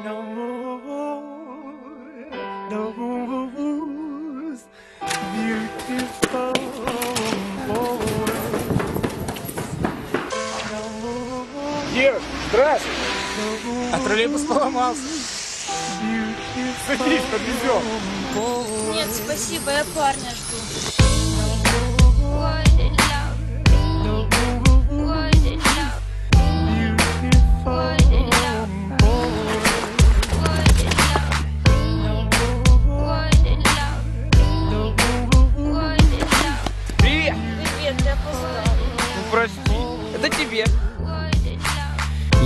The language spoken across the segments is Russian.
No more, no more, beautiful boy. Ир, здравствуй! А троллейбус поломался. Садись, подвезем. Нет, спасибо, я парня жду. Привет! Привет, я опоздал. Ну прости, это тебе.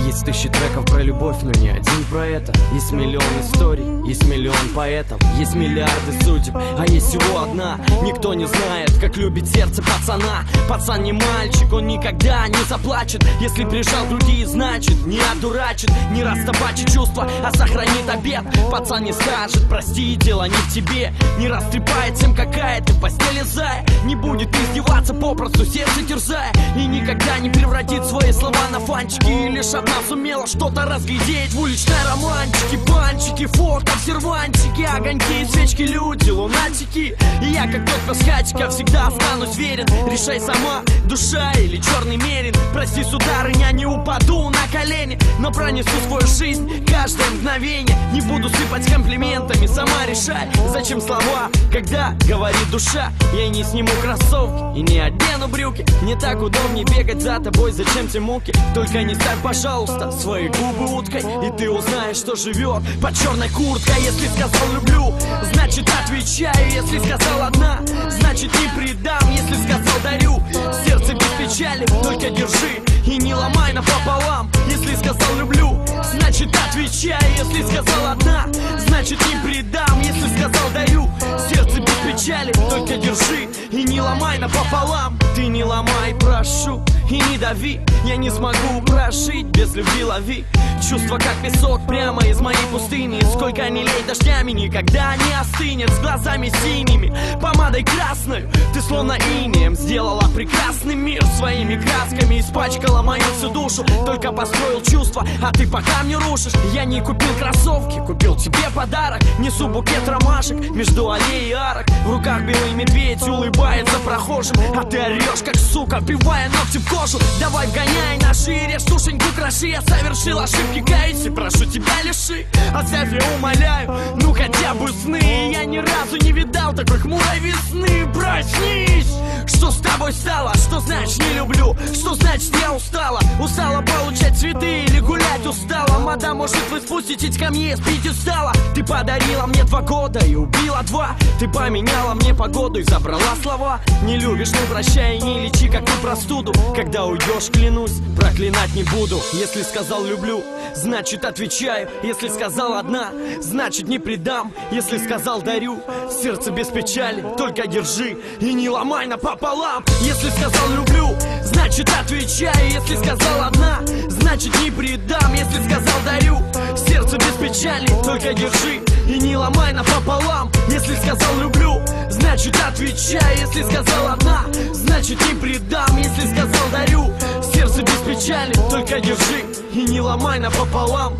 Есть тысячи треков про любовь, но не один про это. Есть миллион историй, есть миллион поэтов, есть миллиарды судеб, а есть всего одна. Никто не знает, как любит сердце пацана. Пацан не мальчик, он никогда не заплачет. Если прижал другие, значит не одурачит, не растопачит чувства, а сохранит обет. Пацан не скажет, прости, дело не в тебе, не растрепает всем, какая ты в постели зая. Не будет издеваться, попросту сердце терзая, и никогда не превратит свои слова на фанчики. И лишь одна сумела что-то разглядеть в уличной романтике. Банчики, фото в сервантике, огоньки, свечки, люди, лунатики. И я, как тот пасхатика, всегда останусь верен. Решай сама, душа или черный мерин. Прости, сударыня, не упаду на колени, но пронесу свою жизнь каждое мгновение. Не буду сыпать комплиментами, сама решай, зачем слова, когда говорит душа. Я не сниму кроссовки и не одену брюки. Не так удобнее бегать за тобой, зачем те муки. Только не ставь, пожалуйста, свои губы уткой, и ты узнаешь, что живет под черной курткой. Если сказал люблю, значит отвечаю. Если сказал одна, значит не предам. Если сказал дарю, сердце без печали, только держи и не ломай напополам. Если сказал люблю, значит отвечаю. Если сказал одна, значит не предам. Если сказал дарю, сердце без печали, только держи и не ломай напополам. Ты не ломай, прошу, и не дави. Я не смогу прожить без любви, лови чувства, как песок, прямо из моей пустыни. Сколько ни лей дождями, никогда не остынет. С глазами синими, помадой красной, ты словно инеем сделала прекрасный мир своими красками. Испачкала мою всю душу, только построил чувства, а ты по камню рушишь. Я не купил кроссовки, купил тебе подарок. Несу букет ромашек между аллей и арок. В руках белый медведь улыбается прохожим, а ты орешь, как сука, вбивая ногти в кожу. Давай вгоняй на шире, штушеньку кроши. Я совершил ошибки, каюсь и прошу тебя лиши. Оставь, я умоляю, ну хотя бы сны. Я ни разу не видал такой хмурой весны. Проснись! Что с тобой стало? Что значит не люблю? Что значит я устала? Устала получать цветы или гулять устала? Мадам, может вы спуститесь ко мне, спить устала? Ты подарила мне 2 года и убила 2. Ты поменяла мне погоду и забрала слова. Не любишь, не прощай, не лечи как ты простуду. Когда уйдешь, клянусь, проклинать не буду. Если сказал люблю, значит отвечаю. Если сказал одна, значит не предам. Если сказал дарю, сердце без печали, только держи и не ломай напополам. Если сказал люблю, значит отвечаю. Если сказал одна, значит не предам. Если сказал дарю, сердце без печали, только держи и не ломай напополам. Если сказал люблю, значит отвечаю. Если сказал одна, значит не предам. Если сказал дарю, сердце без печали, только держи и не ломай напополам.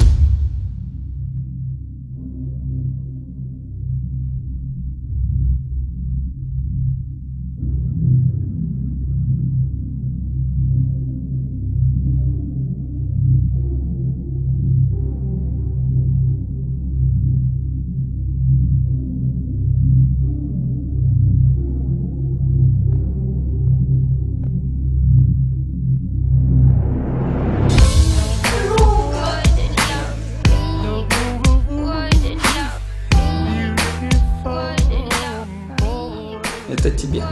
Это тебе.